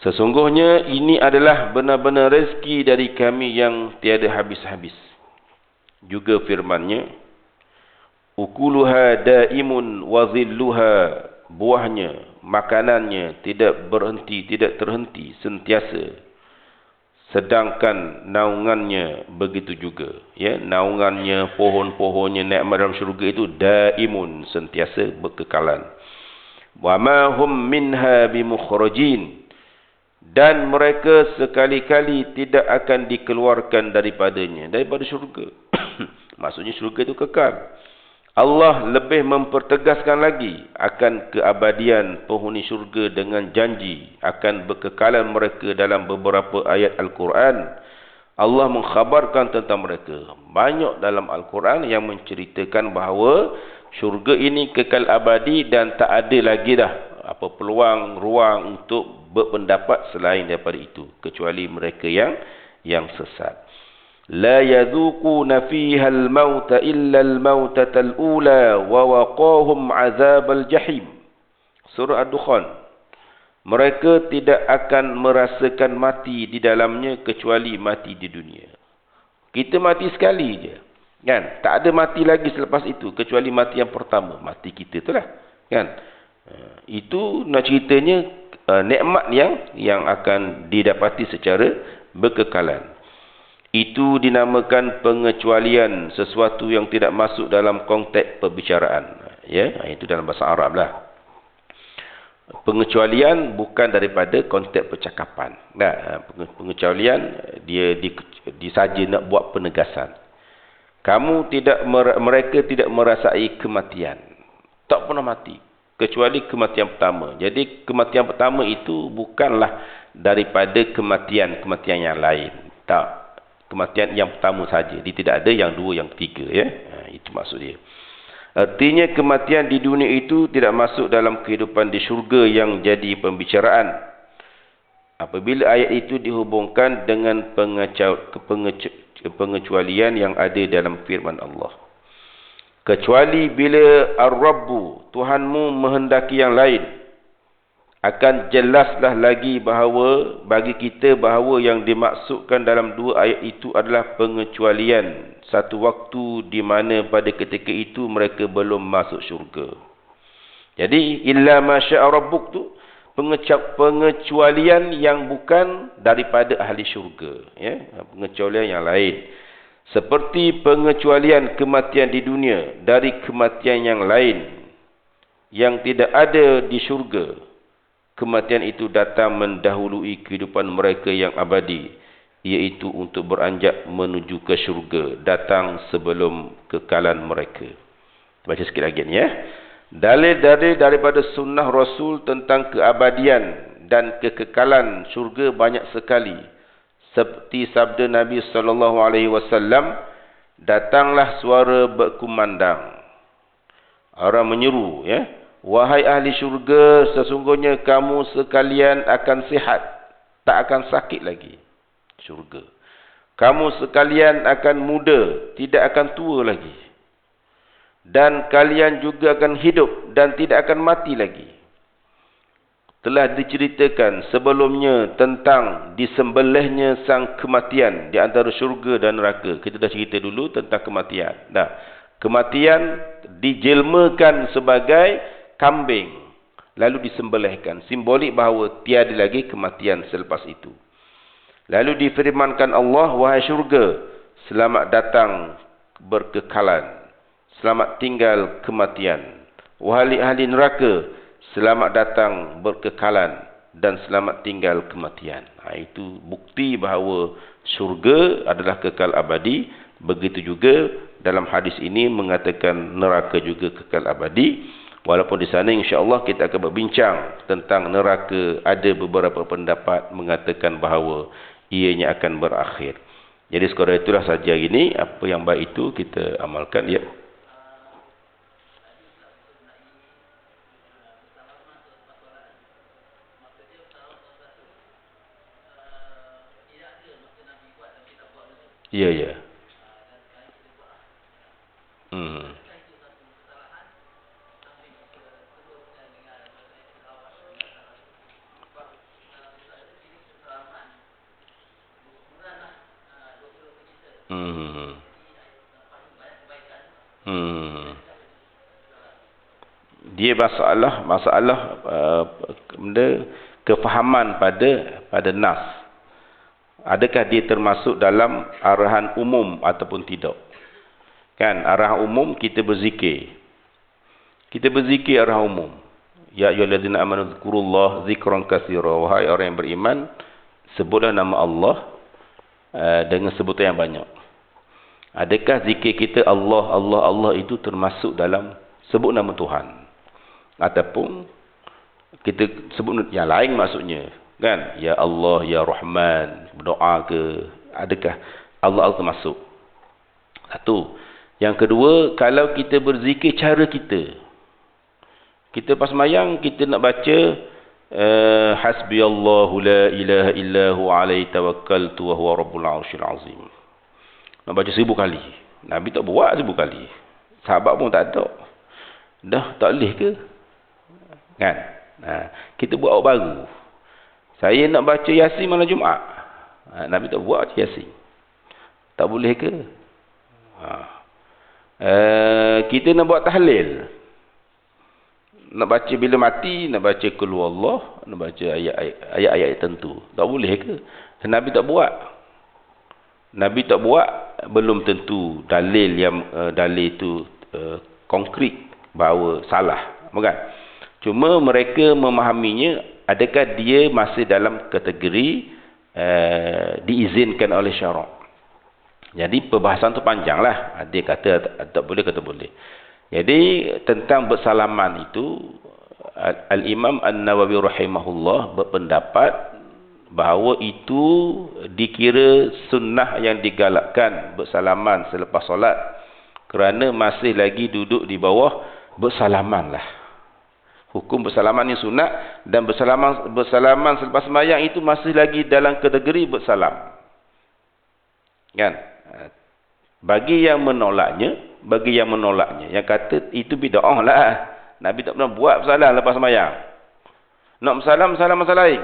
Sesungguhnya ini adalah benar-benar rezeki dari kami yang tiada habis-habis. Juga firman-Nya, ukuluha daimun wa zilluha, buahnya, makanannya tidak berhenti, tidak terhenti, sentiasa. Sedangkan naungannya begitu juga. Naungannya, pohon-pohonnya, nikmat dalam syurga itu daimun, sentiasa berkekalan. Wa ma hum minha bimukhrajin, dan mereka sekali-kali tidak akan dikeluarkan daripadanya, daripada syurga. Maksudnya syurga itu kekal. Allah lebih mempertegaskan lagi akan keabadian penghuni syurga dengan janji akan berkekalan mereka dalam beberapa ayat Al-Quran. Allah mengkhabarkan tentang mereka. Banyak dalam Al-Quran yang menceritakan bahawa syurga ini kekal abadi dan tak ada lagi dah peluang, ruang untuk berpendapat selain daripada itu, kecuali mereka yang sesat. La yadhuquna fiha al-mauta illa al-mautata al-ula wa waqahum azabal jahim. Surah Ad-Dukhan. Mereka tidak akan merasakan mati di dalamnya kecuali mati di dunia. Kita mati sekali je, tak ada mati lagi selepas itu kecuali mati yang pertama, mati kita itulah, itu nak ceritanya nikmat yang akan didapati secara berkekalan. Itu dinamakan pengecualian sesuatu yang tidak masuk dalam konteks perbicaraan. Itu dalam bahasa Arab lah. Pengecualian bukan daripada konteks percakapan. Pengecualian dia saja nak buat penegasan. Mereka tidak merasai kematian. Tak pernah mati kecuali kematian pertama. Jadi kematian pertama itu bukanlah daripada kematian yang lain. Tak. Kematian yang pertama saja. Dia tidak ada yang dua, yang tiga. Itu maksud dia. Artinya kematian di dunia itu tidak masuk dalam kehidupan di syurga yang jadi pembicaraan. Apabila ayat itu dihubungkan dengan pengecualian yang ada dalam firman Allah. Kecuali bila Ar-Rabbu, Tuhanmu menghendaki yang lain. akan jelaslah lagi bahawa bagi kita bahawa yang dimaksudkan dalam dua ayat itu adalah pengecualian satu waktu di mana pada ketika itu mereka belum masuk syurga. Jadi illa masya'a rabbuk tu pengecualian yang bukan daripada ahli syurga, ya, pengecualian yang lain. Seperti pengecualian kematian di dunia dari kematian yang lain yang tidak ada di syurga. Kematian itu datang mendahului kehidupan mereka yang abadi, iaitu untuk beranjak menuju ke syurga, datang sebelum kekalan mereka. Baca sikit lagi ni, ya. Dalil-dalil daripada sunnah Rasul tentang keabadian dan kekekalan syurga banyak sekali. Seperti sabda Nabi SAW, datanglah suara berkumandang. Orang menyeru, ya. Wahai ahli syurga, sesungguhnya kamu sekalian akan sihat, tak akan sakit lagi. Syurga. Kamu sekalian akan muda, tidak akan tua lagi. Dan kalian juga akan hidup dan tidak akan mati lagi. Telah diceritakan sebelumnya tentang disembelihnya sang kematian di antara syurga dan neraka. Kita dah cerita dulu tentang kematian. Nah, kematian dijelmakan sebagai kambing, lalu disembelihkan, simbolik bahawa tiada lagi kematian selepas itu. Lalu difirmankan Allah, wahai syurga, selamat datang berkekalan, selamat tinggal kematian. Wahai ahli neraka, selamat datang berkekalan dan selamat tinggal kematian. Itu bukti bahawa syurga adalah kekal abadi. Begitu juga dalam hadis ini mengatakan neraka juga kekal abadi. Walaupun di sana insya-Allah kita akan berbincang tentang neraka, ada beberapa pendapat mengatakan bahawa ianya akan berakhir. Jadi sekadar itulah saja hari ini, apa yang baik itu kita amalkan, ya. Ya, ya. Dia masalah kefahaman pada nas. Adakah dia termasuk dalam arahan umum ataupun tidak? Kan arahan umum kita berzikir. Kita berzikir arahan umum. Ya ayyuhallazina amanu dzkurullah dzikran katsira. Wahai orang yang beriman, sebutlah nama Allah dengan sebutan yang banyak. Adakah zikir kita Allah, Allah, Allah itu termasuk dalam sebut nama Tuhan? Ataupun kita sebut yang lain maksudnya, kan? Ya Allah, Ya Rahman, berdoa ke? Adakah Allah termasuk? Satu. Yang kedua, kalau kita berzikir cara kita. Kita pas sembahyang, kita nak baca hasbiyallahu la ilaha illahu alaihi tawakkaltu wa huwa rabbul arsyil azim. Nak baca 1000 kali. Nabi tak buat 1000 kali. Sahabat pun tak ada. Dah tak boleh ke? Kan? Kita buat awak baru. Saya nak baca Yasin malam Jumaat. Nabi tak buat Yasin. Tak boleh ke? Kita nak buat tahlil. Nak baca bila mati, nak baca Qul huwallah, nak baca ayat-ayat tentu. Tak boleh ke? Nabi tak buat. Nabi tak buat, belum tentu dalil yang dalil itu konkret bahawa salah, bukan? Cuma mereka memahaminya, adakah dia masih dalam kategori diizinkan oleh syarak. Jadi perbahasan tu panjanglah. Dia kata tak boleh, kata boleh. Jadi tentang bersalaman itu, Al-Imam An-Nawawi rahimahullah berpendapat bahawa itu dikira sunnah yang digalakkan bersalaman selepas solat, kerana masih lagi duduk di bawah bersalaman lah. Hukum bersalaman ni sunat, dan bersalaman selepas sembahyang itu masih lagi dalam kategori bersalam. Kan? Bagi yang menolaknya, yang kata itu bid'ah lah. Nabi tak pernah buat bersalam lepas sembahyang. Nak bersalam, salam masa lain.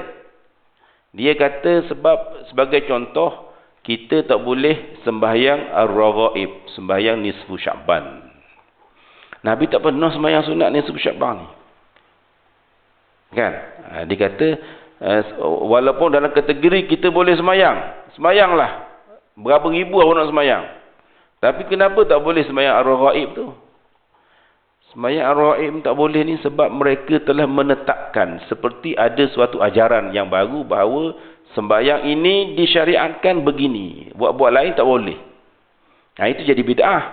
Dia kata sebab sebagai contoh, kita tak boleh sembahyang ar-raghaib, sembahyang nisfu Sya'ban. Nabi tak pernah sembahyang sunat nisfu Sya'ban ni. Kan? Dia kata, walaupun dalam kategori kita boleh sembahyang, sembahyanglah. Berapa ribu orang nak sembahyang. Tapi kenapa tak boleh sembahyang ar-raghaib tu? Sembahyang ar-raghaib tak boleh ni sebab mereka telah menetapkan seperti ada suatu ajaran yang baru bahawa sembahyang ini disyariatkan begini. Buat-buat lain tak boleh. Itu jadi bid'ah.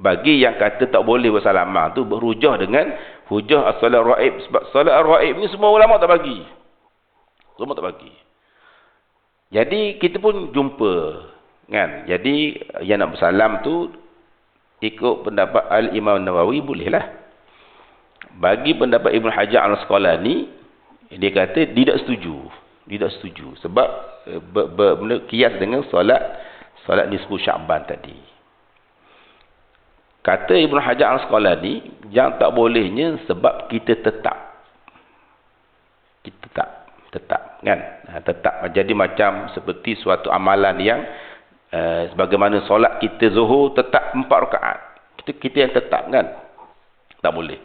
Bagi yang kata tak boleh bersalamah tu berhujah dengan hujah as-salat ar-raghaib. Sebab salat ar-raghaib ni semua ulama tak bagi. Semua tak bagi. Jadi kita pun jumpa. Kan? Jadi yang nak bersalam tu ikut pendapat Al-Imam Nawawi bolehlah. Bagi pendapat Ibn Hajar Al-Asqalani, dia kata tidak setuju. Tidak setuju. Sebab kias dengan solat nisfu Sya'ban tadi. Kata Ibn Hajar Al-Asqalani, yang tak bolehnya sebab kita tetap. Kita tetap. Kan? Tetap. Jadi macam seperti suatu amalan yang sebagaimana solat kita zuhur tetap 4 rakaat. Kita yang tetap kan. Tak boleh.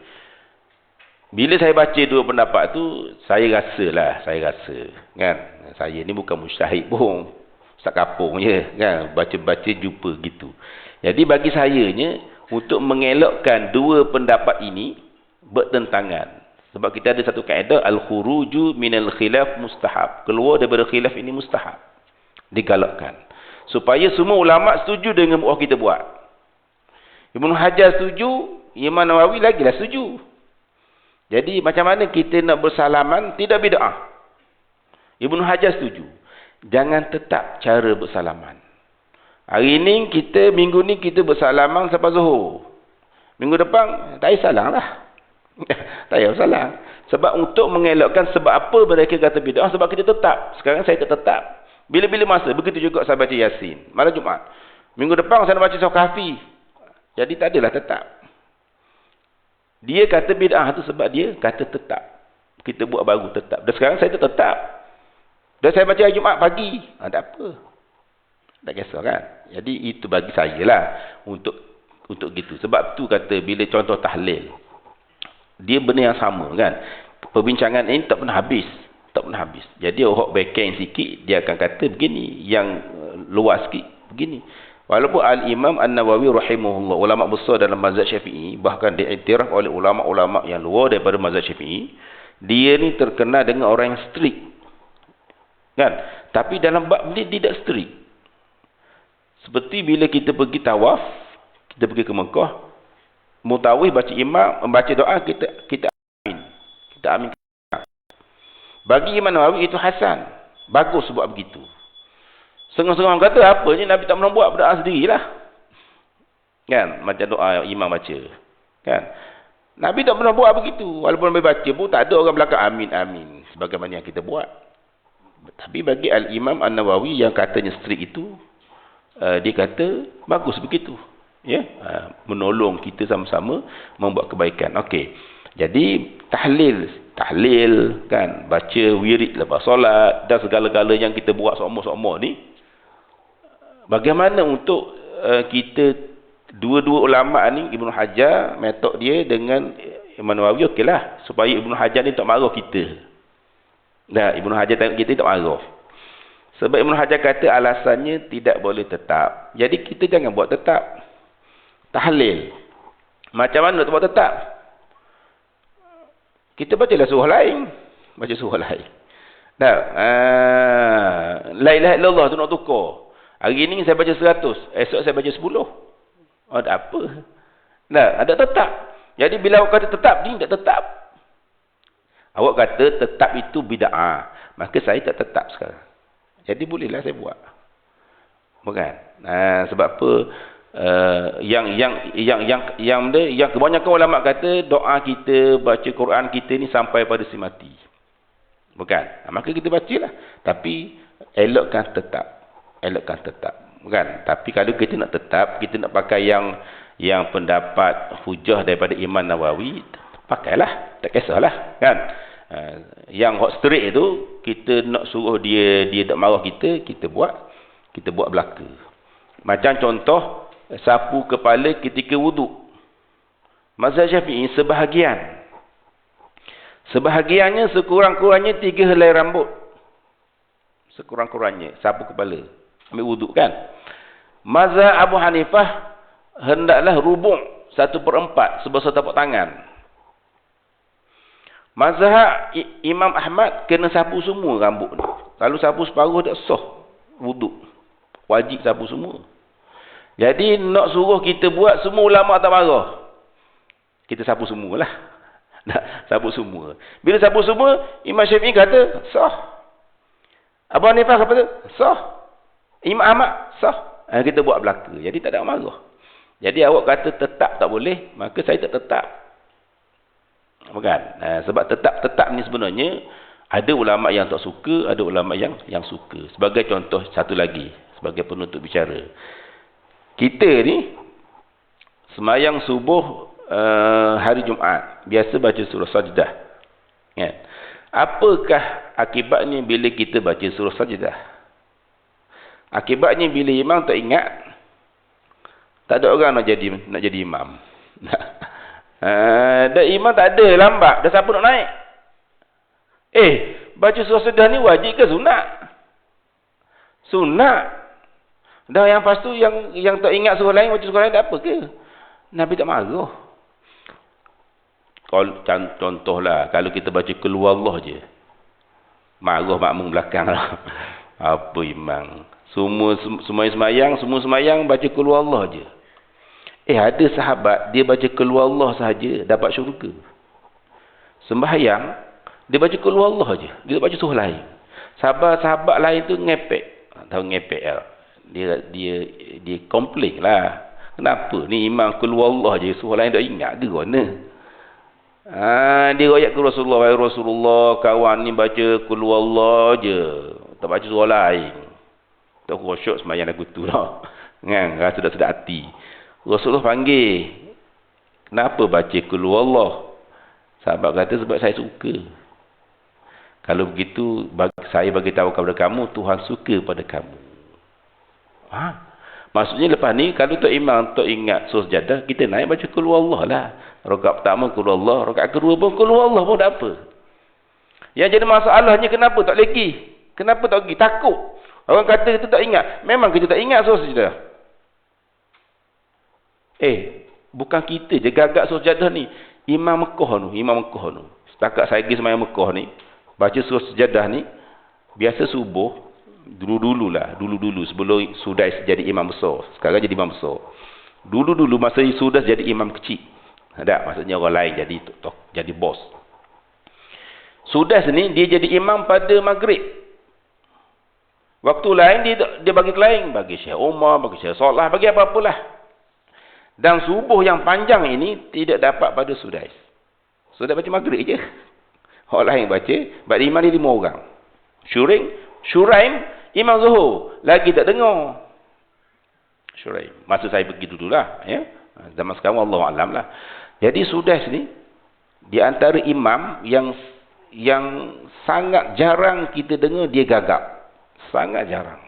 Bila saya baca dua pendapat tu, saya rasa kan. Saya ni bukan mujtahid pun. Ustaz kapung je kan. Baca-baca jumpa gitu. Jadi bagi sayanya untuk mengelakkan dua pendapat ini bertentangan. Sebab kita ada satu kaedah al-khuruju minal khilaf mustahab. Keluar daripada khilaf ini mustahab. Digalakkan. Supaya semua ulama setuju dengan buah kita buat. Ibn Hajar setuju, Imam Nawawi lagilah setuju. Jadi macam mana kita nak bersalaman tidak bid'ah. Ibn Hajar setuju. Jangan tetap cara bersalaman. Hari ni minggu ni kita bersalaman sampai zuhur. Minggu depan tak payah salam lah. Tak payah salam. Sebab untuk mengelakkan sebab apa mereka kata bid'ah, sebab kita tetap. Sekarang saya tak tetap. Bila-bila masa, begitu juga saya baca Yasin. Malam Jumaat. Minggu depan saya nak baca Surah Kahfi. Jadi tak adalah tetap. Dia kata bid'ah tu sebab dia kata tetap. Kita buat baru tetap. Dan sekarang saya tetap. Dan saya baca hari Jumaat pagi. Tak apa. Tak kisah kan. Jadi itu bagi saya lah. Untuk gitu. Sebab tu kata bila contoh tahlil. Dia benda yang sama kan. Perbincangan ini tak pernah habis. Tak pernah habis. Jadi orang backhand sikit, dia akan kata begini. Yang luas sikit, begini. Walaupun Al-Imam An-Nawawi rahimahullah, ulama besar dalam mazhab Syafi'i, bahkan diiktiraf oleh ulama-ulama yang luar daripada mazhab Syafi'i, dia ni terkenal dengan orang yang strict. Kan? Tapi dalam bab ni tidak strict. Seperti bila kita pergi tawaf, kita pergi ke Mekah, mutawif baca imam, membaca doa, kita amin. Kita amin. Bagi Imam Nawawi itu hasan. Bagus buat begitu. Setengah-setengah kata apa ni Nabi tak pernah buat, berdoa sendirilah. Kan? Macam doa imam baca. Kan? Nabi tak pernah buat begitu. Walaupun Nabi baca pun tak ada orang belakang amin, amin. Sebagaimana yang kita buat. Tapi bagi Al-Imam An-Nawawi yang katanya strict itu, dia kata bagus begitu. Ya? Menolong kita sama-sama membuat kebaikan. Okey. Jadi tahlil kan, baca wirid lepas solat dan segala-gala yang kita buat semua ni, bagaimana untuk kita dua-dua ulama ni, Ibn Hajar metod dia dengan Imam Nawawi okeylah, supaya Ibn Hajar ni tak marah kita. Nah, Ibn Hajar tengok kita tak marah. Sebab Ibn Hajar kata alasannya tidak boleh tetap. Jadi kita jangan buat tetap. Tahlil macam mana nak buat tetap? Kita bacalah surah lain. Baca surah lain. Nah, la ilaha illallah tu nak tukar. Hari ni saya baca 100. Esok saya baca 10. Oh, tak apa. Nah, ada tetap. Jadi bila awak kata tetap ni, tak tetap. Awak kata tetap itu bid'ah. Maka saya tak tetap sekarang. Jadi bolehlah saya buat. Bukan? Sebab apa? Yang kebanyakan ulama kata doa kita, baca Quran kita ni sampai pada si mati. Bukan? Maka kita bacalah. Tapi elokkan tetap. Bukan? Tapi kalau kita nak tetap, kita nak pakai yang pendapat hujah daripada Imam Nawawi, pakailah. Tak kisahlah. Kan? Yang hot straight tu, kita nak suruh dia tak marah kita buat belaka. Macam contoh, sapu kepala ketika wuduk. Mazhab Syafi'i sebahagiannya sekurang-kurangnya 3 helai rambut. Sekurang-kurangnya sapu kepala. Ambil wuduk kan. Mazhab Abu Hanifah hendaklah rubung 1/4 sebesar tapak tangan. Mazhab Imam Ahmad kena sapu semua rambut ni. Kalau sapu separuh tak sah wuduk. Wajib sapu semua. Jadi nak suruh kita buat, semua ulama tak marah. Kita sapu semualah. Nak sapu semua. Bila sapu semua, Imam Syafi'i kata sah. Abu Hanifah kata sah. Imam Ahmad sah. Kita buat belaka. Jadi tak ada marah. Jadi awak kata tetap tak boleh, maka saya tak tetap. Bukan? Sebab tetap ni sebenarnya ada ulama yang tak suka, ada ulama yang suka. Sebagai contoh satu lagi, sebagai penutup bicara. Kita ni semayang subuh hari Jumaat, biasa baca surah Sajdah. Kan? Apakah akibatnya bila kita baca surah Sajdah? Akibatnya bila imam tak ingat, tak ada orang nak jadi imam. Dan imam tak ada, lambat. Dah siapa nak naik? Baca surah Sajdah ni wajib ke sunat? Sunat. Dan yang lepas tu yang tak ingat surah lain, baca surah lain tak apa ke? Nabi tak marah. Contohlah, kalau kita baca keluar Allah je, marah makmum belakang lah. Apa imam? Semua semayang baca keluar Allah je. Ada sahabat, dia baca keluar Allah sahaja, dapat syurga. Sembahyang, dia baca keluar Allah je. Dia tak baca surah lain. Sahabat lain tu ngepek. Tahu ngepek lah. Dia komplain lah. Kenapa ni imam keluar Allah je, surah lain tak ingat ke mana? Dia royak ke Rasulullah. Wahai Rasulullah, kawan ni baca keluar Allah je, tak baca surah lain. Tak khusyuk sembahyang lagu tu lah. Kan? Rasa dah sedap hati. Rasulullah panggil, kenapa baca keluar Allah? Sahabat kata, sebab saya suka. Kalau begitu, saya bagi tahu kepada kamu, Tuhan suka pada kamu. Maksudnya lepas ni, kalau tak imam tak ingat surah Sajdah, kita naik baca keluar Allah lah. Rakaat pertama keluar Allah, rakaat kedua pun keluar Allah pun tak apa. Yang jadi masalahnya, kenapa tak lagi? Kenapa tak lagi? Takut. Orang kata kita tak ingat. Memang kita tak ingat surah Sajdah. Bukan kita je gagak surah Sajdah ni. Imam Mekah tu. Setakat saya pergi semayang Mekah ni, baca surah Sajdah ni, biasa subuh, dulu sebelum Sudais jadi imam besar. Sekarang jadi imam besar. Dulu masa Sudais jadi imam kecil. Ada, maksudnya orang lain jadi bos. Sudais ni dia jadi imam pada maghrib. Waktu lain dia bagi ke lain, bagi Syekh Umar, bagi Syekh Salah, bagi apa-apalah. Dan subuh yang panjang ini tidak dapat pada Sudais. Sudais baca maghrib je. Orang lain baca, sebab imam dia 5 orang. Syuraim, imam Zuhur, lagi tak dengar. Syuraim. Masa saya pergi dululah, ya. Zaman sekarang Allah Alam lah. Jadi Sudais ni di antara imam yang sangat jarang kita dengar dia gagap. Sangat jarang.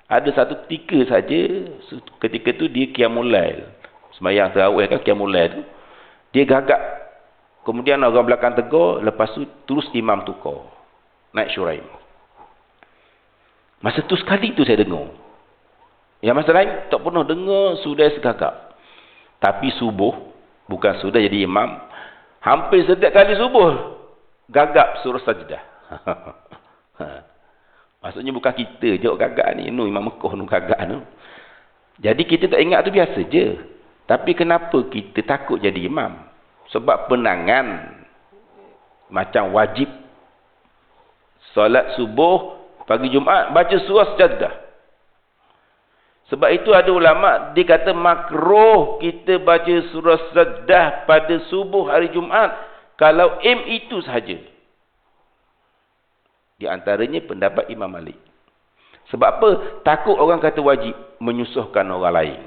Ada satu ketika saja, ketika tu dia Qiyamul Lail. Sembahyang tarawih kan, Qiyamul Lail tu. Dia gagap. Kemudian orang belakang tegur, lepas tu terus imam tukar. Naik Syuraim. Masa tu sekali tu saya dengar. Yang masa lain tak pernah dengar Sudais gagap. Tapi subuh, bukan sudah jadi imam, hampir setiap kali subuh gagap surah Sajdah. Maksudnya bukan kita je gagak ni. Imam Mekah ni gagak ni. Jadi kita tak ingat tu biasa je. Tapi kenapa kita takut jadi imam? Sebab penangan macam wajib. Solat subuh, pagi Jumaat, baca surah Sajdah. Sebab itu ada ulama' dia kata makruh kita baca surah Sajdah pada subuh hari Jumaat. Kalau itu sahaja. Di antaranya pendapat Imam Malik. Sebab apa? Takut orang kata wajib, menyusahkan orang lain.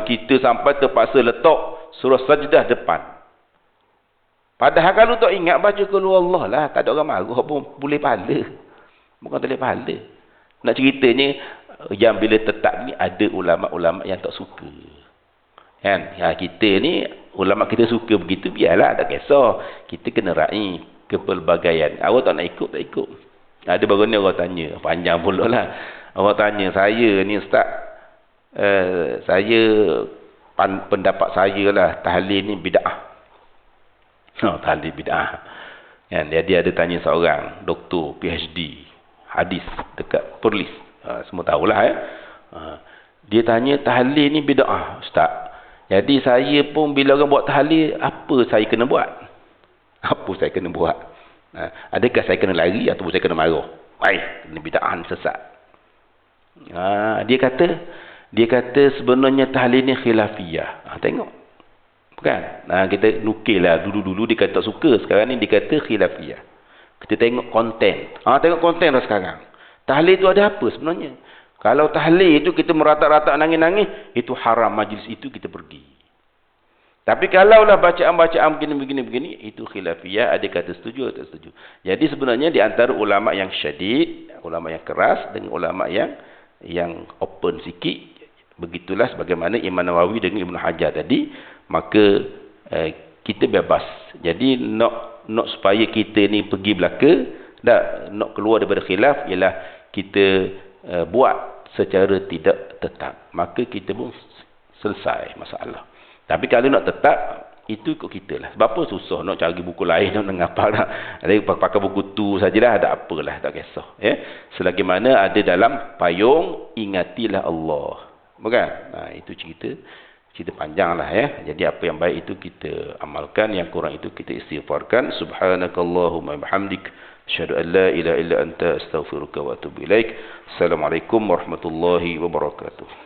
Kita sampai terpaksa letak surah Sajdah depan. Padahal kalau tak ingat baca keluar Allah lah, tak ada orang marah pun boleh pahala. Bukan tak boleh pahala. Nak ceritanya yang bila tetap ni ada ulama-ulama yang tak suka. Kan? Ya, kita ni ulama kita suka begitu biarlah, tak kisah. Kita kena raih kepelbagaian. Awak tak nak ikut, tak ikut. Ada baru ni orang tanya, panjang pula lah. Orang tanya, saya ni ustaz, saya pendapat saya lah tahlil ni bid'ah. Tahlil bid'ah. Kan? Dia ada tanya seorang doktor PhD hadis dekat Perlis. Semua tahulah ya. Dia tanya tahlil ni bid'ah ustaz. Jadi saya pun bila orang buat tahlil, apa saya kena buat? Apa saya kena buat? Adakah saya kena lari atau saya kena marah? Baik, ini bid'ah sesat. Dia kata sebenarnya tahlil ni khilafiyah. Tengok. Bukan? Kita nukil lah. Dulu-dulu dia kata suka. Sekarang ni dia kata khilafiyah. Kita tengok konten. Tengok konten dah sekarang. Tahlil tu ada apa sebenarnya? Kalau tahlil itu kita meratak-ratak nangis-nangis, itu haram, majlis itu kita pergi. Tapi kalaulah bacaan-bacaan begini-begini, itu khilafiyah, ada kata setuju atau tak setuju. Jadi sebenarnya di antara ulama yang syadid, ulama yang keras dengan ulama yang open sikit, begitulah sebagaimana Imam Nawawi dengan Ibn Hajar tadi, maka kita bebas. Jadi nak supaya kita ni pergi belaka, nak keluar daripada khilaf, ialah kita buat secara tidak tetap. Maka kita pun selesai masalah. Tapi kalau nak tetap, itu ikut kita lah. Sebab apa susah nak cari buku lain, nak ngapal lah. Ada pakai buku tu sajalah, ada apalah, tak kisah. Ya? Selagi mana ada dalam payung, ingatilah Allah. Bukan? Itu cerita panjang lah ya. Jadi apa yang baik itu kita amalkan, yang kurang itu kita istighfarkan. Subhanakallahumma bihamdik, asyhadu an la ilaha illa anta, astaghfiruka wa atubu ilaik. Assalamualaikum warahmatullahi wabarakatuh.